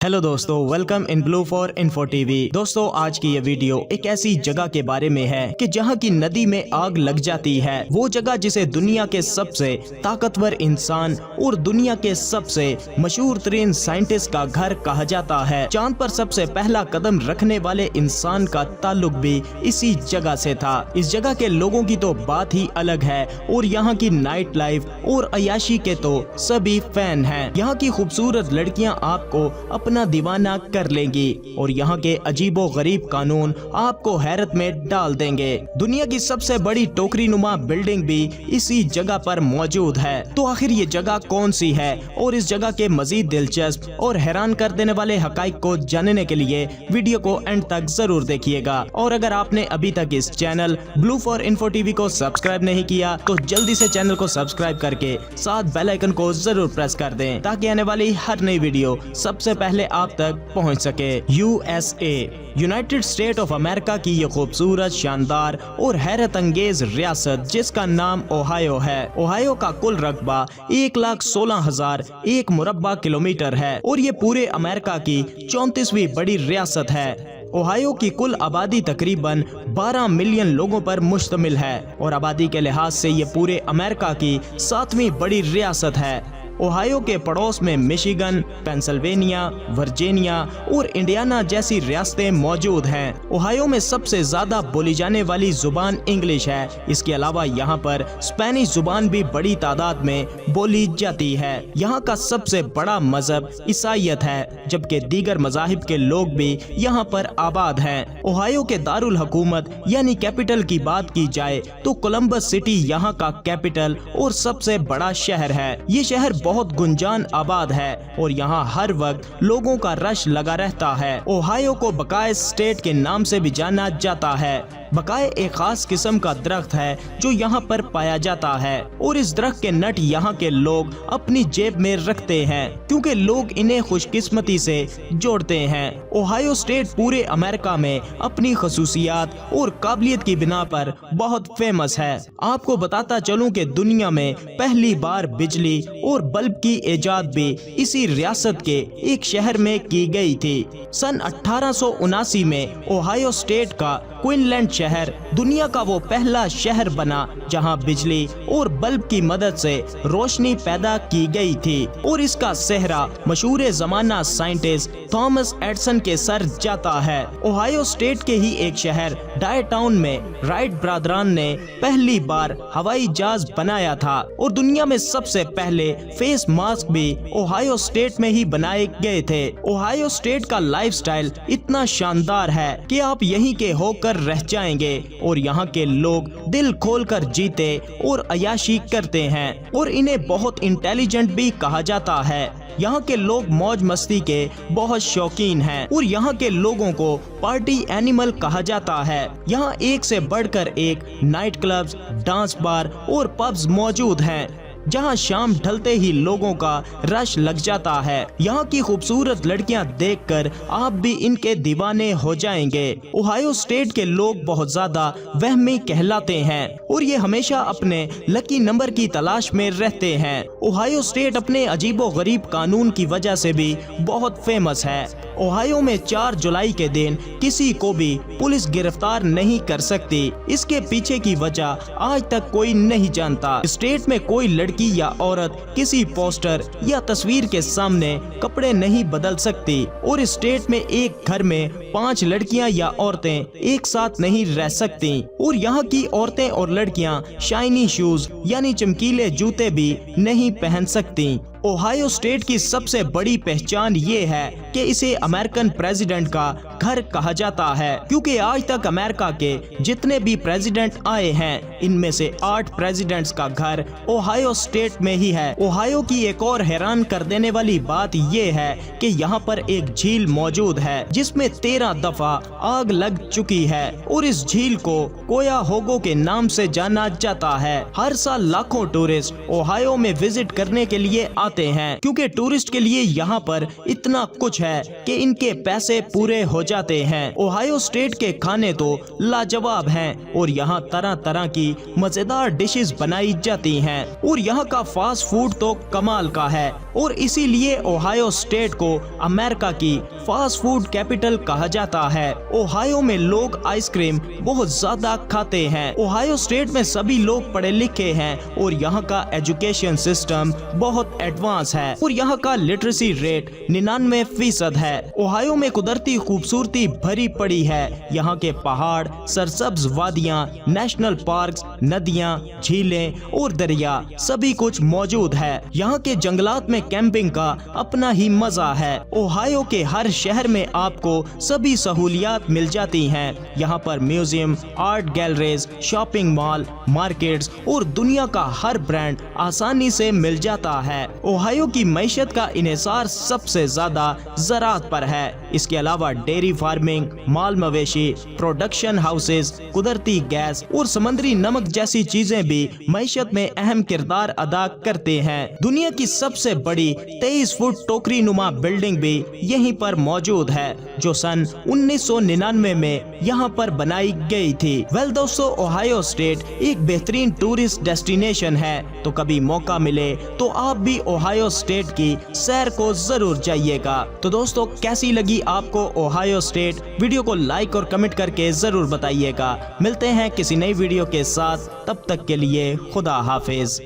Hello दोस्तों, welcome in blue for info TV. दोस्तों, आज की ये वीडियो एक ऐसी जगह के बारे में है कि जहाँ की नदी में आग लग जाती है। वो जगह जिसे दुनिया के सबसे ताकतवर इंसान और दुनिया के सबसे मशहूर तरीन साइंटिस्ट का घर कहा जाता है। चांद पर सबसे पहला कदम रखने वाले इंसान का ताल्लुक भी इसी जगह से था। इस जगह के लोगों की तो बात ही अलग है और यहाँ की नाइट लाइफ और अयाशी के तो सभी फैन हैं। यहाँ की खूबसूरत लड़कियाँ आपको अपना दीवाना कर लेंगी और यहाँ के अजीबो गरीब कानून आपको हैरत में डाल देंगे। दुनिया की सबसे बड़ी टोकरी नुमा बिल्डिंग भी इसी जगह पर मौजूद है। तो आखिर ये जगह कौन सी है और इस जगह के मजीद दिलचस्प और हैरान कर देने वाले हकाइक को जानने के लिए वीडियो को एंड तक जरूर देखिएगा। और अगर आपने अभी तक इस channel blue for info TV को सब्सक्राइब नहीं किया तो जल्दी से चैनल को सब्सक्राइब करके साथ बेल आइकन को जरूर प्रेस कर दें ताकि आने वाली हर नई वीडियो सबसे पहले आप तक पहुंच सके। USA United state of America की ये खूबसूरत, शानदार और हैरत अंगेज रियासत जिसका नाम ओहायो है। ओहायो का कुल रकबा 1,16,001 मुरब्बा किलोमीटर है और ये पूरे अमेरिका की 34वीं बड़ी रियासत है। ओहायो की कुल आबादी तकरीबन 12 मिलियन लोगों पर मुश्तमिल है और आबादी के लिहाज से ये पूरे अमेरिका की 7वीं बड़ी रियासत है। ओहायो के पड़ोस में मिशिगन, पेंसिल्वेनिया, वर्जीनिया और इंडियाना जैसी रियासतें मौजूद हैं। ओहायो में सबसे ज्यादा बोली जाने वाली जुबान इंग्लिश है। इसके अलावा यहाँ पर स्पेनिश जुबान भी बड़ी तादाद में बोली जाती है। यहाँ का सबसे बड़ा मजहब ईसाईयत है, जबकि दीगर मजाहिब के लोग भी यहाँ पर आबाद हैं। ओहायो के दारुल हुकूमत यानी कैपिटल की बात की जाए तो कोलंबस सिटी यहाँ का कैपिटल और सबसे बड़ा शहर है। ये शहर बहुत गुंजान आबाद है और यहाँ हर वक्त लोगों का रश लगा रहता है। ओहायो को बकाए स्टेट के नाम से भी जाना जाता है। बकाए एक खास किस्म का दरख्त है जो यहाँ पर पाया जाता है और इस दरख्त के नट यहाँ के लोग अपनी जेब में रखते हैं क्योंकि लोग इन्हें खुशकिस्मती से जोड़ते हैं। ओहायो स्टेट पूरे अमेरिका में अपनी खसूसियात और काबिलियत की बिना पर बहुत फेमस है। आपको बताता चलूं कि दुनिया में पहली बार बिजली और बल्ब की इजाद भी इसी रियासत के एक शहर में की गई थी। सन 1879 में ओहायो स्टेट का क्वीनलैंड शहर दुनिया का वो पहला शहर बना जहां बिजली और बल्ब की मदद से रोशनी पैदा की गई थी और इसका सेहरा मशहूर जमाना साइंटिस्ट थॉमस एडिसन के सर जाता है। ओहायो स्टेट के ही एक शहर डाय टाउन में राइट ब्रादरान ने पहली बार हवाई जहाज बनाया था और दुनिया में सबसे पहले फेस मास्क भी ओहायो स्टेट में ही बनाए गए थे। ओहायो स्टेट का लाइफस्टाइल इतना शानदार है कि आप यहीं के होकर रह जाएंगे और यहाँ के लोग दिल खोलकर जीते और अयाशी करते हैं और इन्हें बहुत इंटेलिजेंट भी कहा जाता है। यहाँ के लोग मौज मस्ती के बहुत शौकीन हैं और यहाँ के लोगों को पार्टी एनिमल कहा जाता है। यहाँ एक से बढ़कर एक नाइट क्लब्स, डांस बार और पब्स मौजूद हैं जहां शाम ढलते ही लोगों का रश लग जाता है। यहाँ की खूबसूरत लड़कियां देखकर आप भी इनके दीवाने हो जाएंगे। ओहायो स्टेट के लोग बहुत ज्यादा वहमी कहलाते हैं और ये हमेशा अपने लकी नंबर की तलाश में रहते हैं। ओहायो स्टेट अपने अजीबो गरीब कानून की वजह से भी बहुत फेमस है। ओहायो में 4 जुलाई के दिन किसी को भी पुलिस गिरफ्तार नहीं कर सकती। इसके पीछे की वजह आज तक कोई नहीं जानता। स्टेट में कोई लड़की या औरत किसी पोस्टर या तस्वीर के सामने कपड़े नहीं बदल सकती और स्टेट में एक घर में 5 लड़कियां या औरतें एक साथ नहीं रह सकती और यहाँ की औरतें और लड़कियां शाइनी शूज यानी चमकीले जूते भी नहीं पहन सकती। ओहायो स्टेट की सबसे बड़ी पहचान ये है कि इसे अमेरिकन प्रेसिडेंट का घर कहा जाता है क्योंकि आज तक अमेरिका के जितने भी प्रेसिडेंट आए हैं इनमें से 8 प्रेसिडेंट्स का घर ओहायो स्टेट में ही है। ओहायो की एक और हैरान कर देने वाली बात ये है कि यहाँ पर एक झील मौजूद है जिसमें 13 दफा आग लग चुकी है और इस झील को कोयाहोगो के नाम से जाना जाता है। हर साल लाखों टूरिस्ट ओहायो में विजिट करने के लिए आते हैं क्योंकि टूरिस्ट के लिए यहाँ पर इतना कुछ है कि इनके पैसे पूरे हो जाते हैं। ओहायो स्टेट के खाने तो लाजवाब हैं और यहाँ तरह तरह की मजेदार डिशेस बनाई जाती हैं और यहाँ का फास्ट फूड तो कमाल का है। और इसीलिए ओहायो स्टेट को अमेरिका की फास्ट फूड कैपिटल कहा जाता है। ओहायो में लोग आइसक्रीम बहुत ज्यादा खाते हैं। ओहायो स्टेट में सभी लोग पढ़े लिखे हैं और यहाँ का एजुकेशन सिस्टम बहुत एडवांस है और यहाँ का लिटरेसी रेट 99% है। ओहायो में कुदरती खूबसूरती भरी पड़ी है। यहाँ के पहाड़, सरसब्ज वादियाँ, नेशनल पार्क्स, नदियाँ, झीलें और दरिया सभी कुछ मौजूद है। यहाँ के जंगलात में कैंपिंग का अपना ही मजा है। ओहायो के हर शहर में आपको सभी सहूलियात मिल जाती हैं। यहाँ पर museum, art galleries, shopping mall, markets और दुनिया का हर ब्रांड आसानी से मिल जाता है। ओहायो की मईशत का इन्हिसार सबसे ज्यादा ज़राअत पर है। इसके अलावा डेयरी फार्मिंग, माल मवेशी, प्रोडक्शन हाउसेस, कुदरती गैस और समुद्री नमक जैसी चीजें भी मईशत में अहम किरदार अदा करते हैं। दुनिया की सबसे बड़ी 23 फुट टोकरी नुमा बिल्डिंग भी यहीं पर मौजूद है, जो सन 1999 में यहाँ पर बनाई गई थी। वेल दोस्तों, ओहायो स्टेट एक बेहतरीन टूरिस्ट डेस्टिनेशन है, तो कभी मौका मिले तो आप भी ओहायो स्टेट की सैर को जरूर जाइएगा। तो दोस्तों, कैसी लगी आपको ओहायो स्टेट? वीडियो को लाइक और कमेंट करके जरूर बताइएगा। मिलते हैं किसी नई वीडियो के साथ, तब तक के लिए खुदा हाफिज।